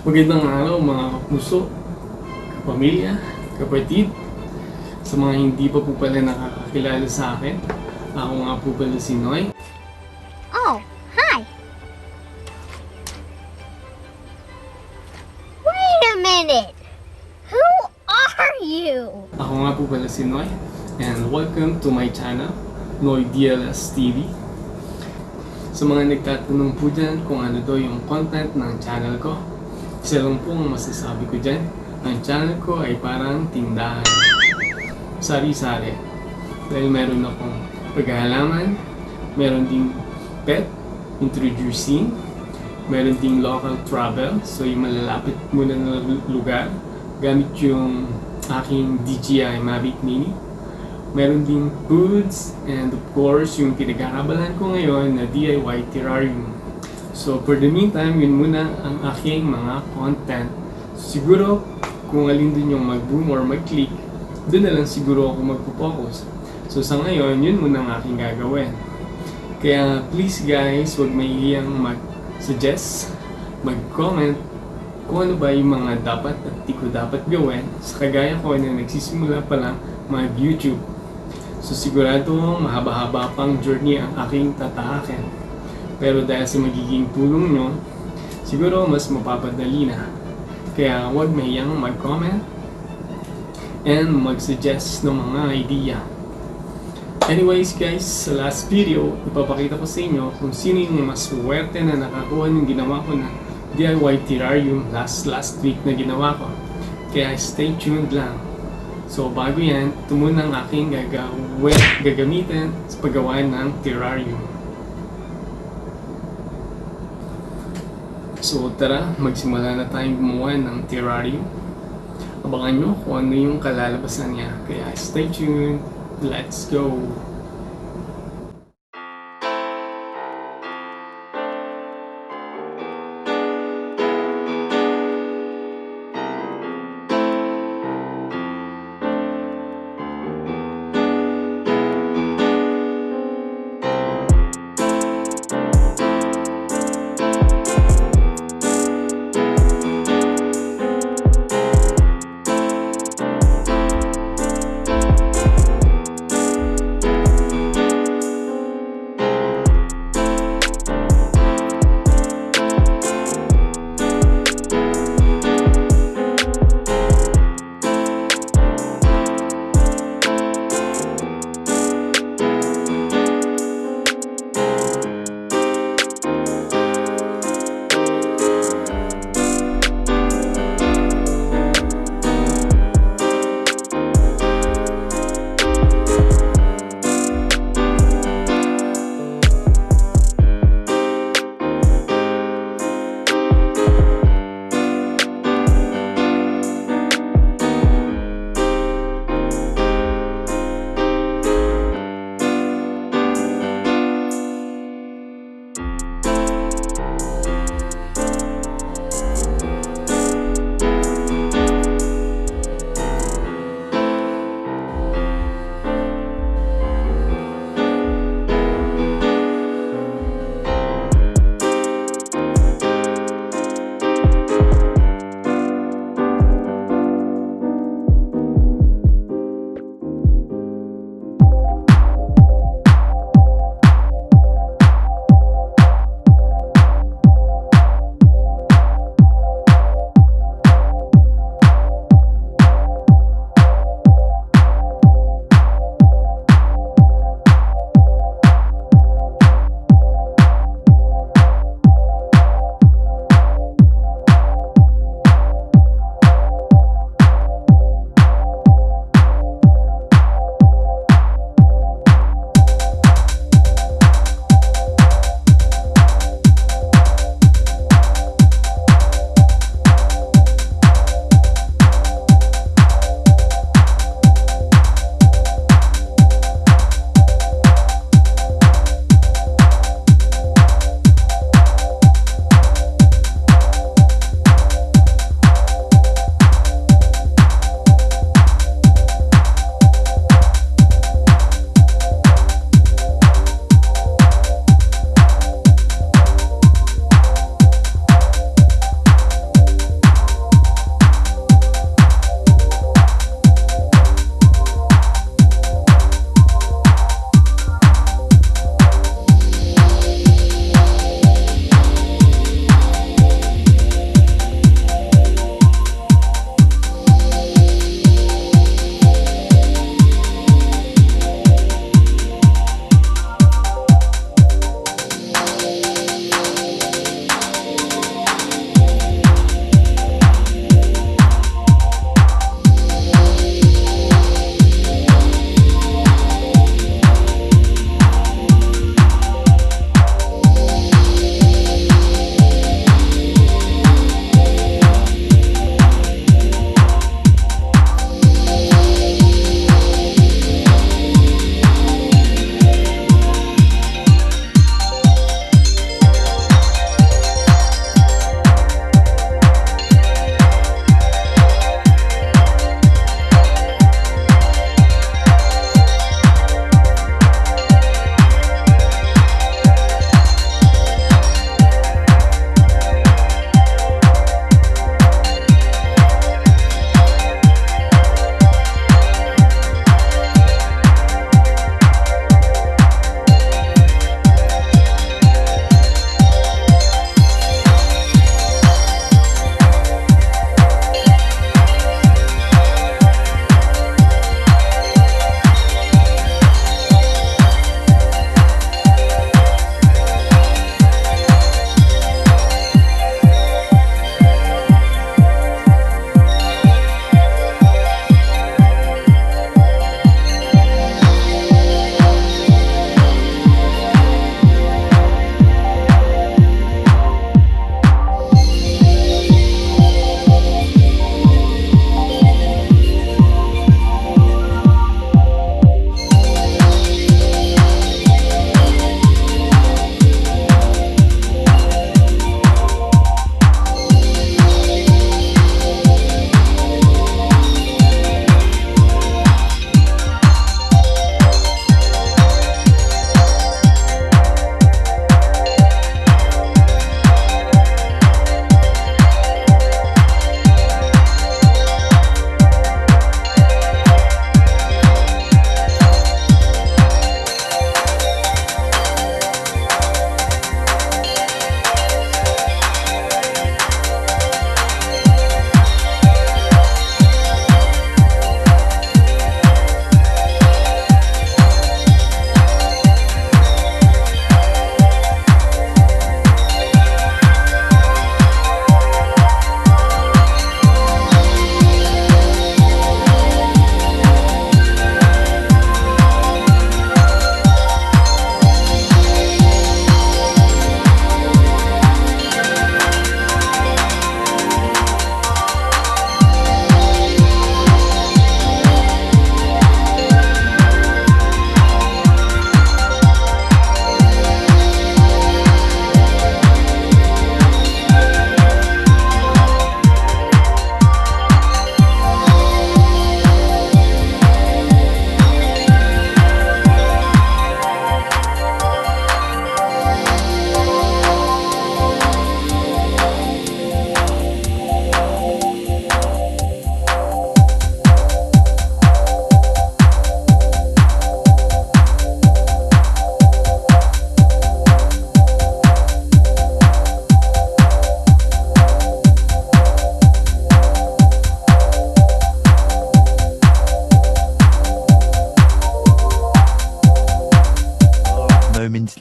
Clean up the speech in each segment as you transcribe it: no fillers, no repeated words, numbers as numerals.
Magandang araw mga kapuso, kapamilya, kapatid. Sa mga hindi pa po pala nakakakilala sa akin, ako nga po pala si Noy. Oh, hi. Wait a minute. Who are you? Ako nga po pala si Noy, and welcome to my channel, Noydlstv. Sa mga nagtatanong po dyan kung ano daw yung content ng channel ko, isa lang po ang masasabi ko dyan. Ang channel ko ay parang tindahan. Sari-sari. Dahil meron akong paghahalaman, meron ding pet, introducing, meron ding local travel, so yung malalapit muna na lugar, gamit yung aking DJI Mavic Mini. Meron ding foods, and of course, yung pinagkakabalan ko ngayon na DIY Terrarium. So for the meantime, yun muna ang aking mga content. Siguro, kung alin dun yung mag-boom or mag-click, doon na lang siguro ako magpo-focus. So sa ngayon, yun muna ang aking gagawin. Kaya please guys, huwag mahihiyang mag-suggest, mag-comment kung ano ba yung mga dapat at di ko dapat gawin sa kagaya ko na nagsisimula pa lang mag-YouTube. So sigurado mahaba-haba pang journey ang aking tatahakin. Pero dahil sa magiging tulong nyo, siguro mas mapapadali na. Kaya huwag mahiyang mag-comment and mag-suggest ng mga idea. Anyways guys, sa last video, ipapakita ko sa inyo kung sino yung mas swerte na nakakuha ng ginawa ko na DIY Terrarium last week na ginawa ko. Kaya stay tuned lang. So bago yan, ito muna ang aking gagamitin sa paggawa ng terrarium. So tara, magsimula na tayong gumawa ng terrarium. Abangan nyo kung ano yung kalalabasan niya. Kaya stay tuned, let's go!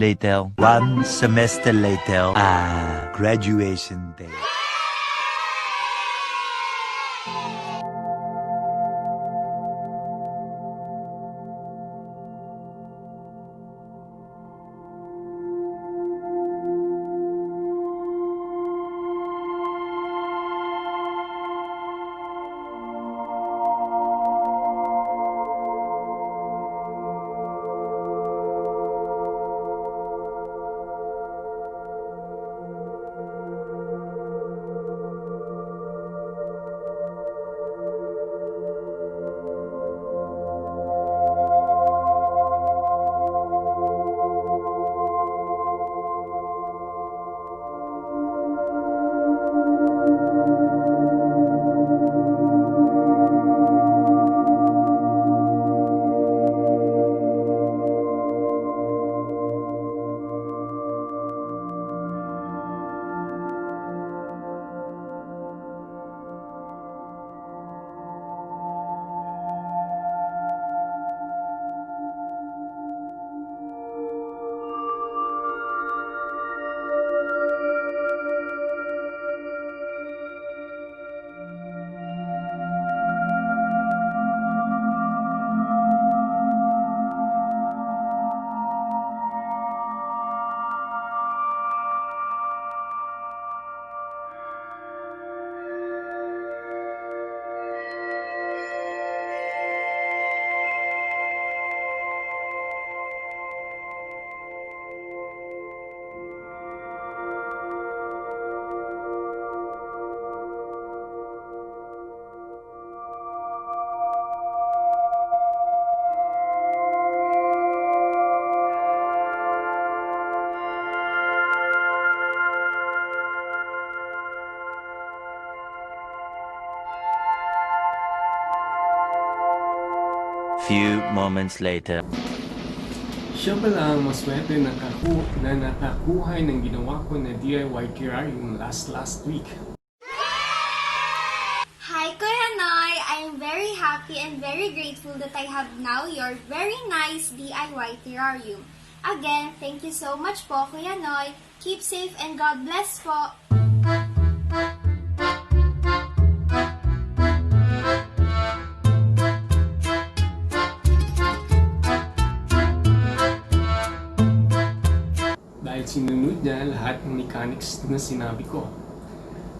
later. 1 semester later. Graduation day. Few moments later. Siya pala ang maswerte na nakakuha ng ginawa ko na DIY terrarium last week. Hi, Kuya Noy! I'm very happy and very grateful that I have now your very nice DIY terrarium. Again, thank you so much po, Kuya Noy. Keep safe and God bless po! Dahil sinunod niya lahat ng mechanics na sinabi ko.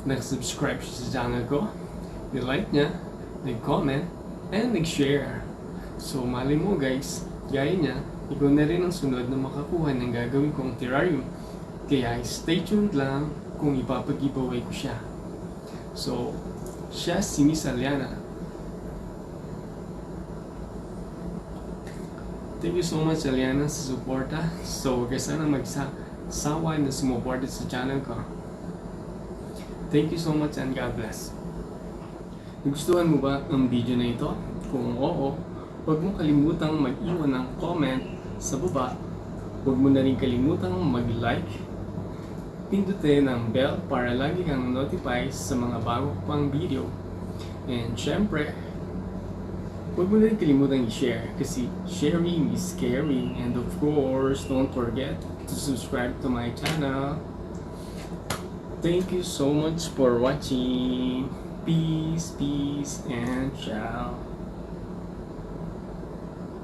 Nag-subscribe siya sa channel ko, nilike niya, nag-comment, and nag-share. So mali mo guys, gaya niya, ikaw na rin ang sunod na makakuha ng gagawin kong terrarium. Kaya stay tuned lang kung ipapag-giveaway ko siya. So, siya si Miss Aliana. Thank you so much Aliana sa suporta. So, huwag ka sana magsawa na sumuporta sa channel ko. Thank you so much and God bless. Nagustuhan mo ba ang video na ito? Kung oo, huwag mo kalimutang mag-iwan ng comment sa baba. Huwag mo na rin kalimutang mag-like. Pindutin ang bell para lagi kang notify sa mga bago pang video. And syempre, huwag mo na rin kalimutang i-share kasi sharing is caring. And of course, don't forget to subscribe to my channel. Thank you so much for watching. Peace, and ciao.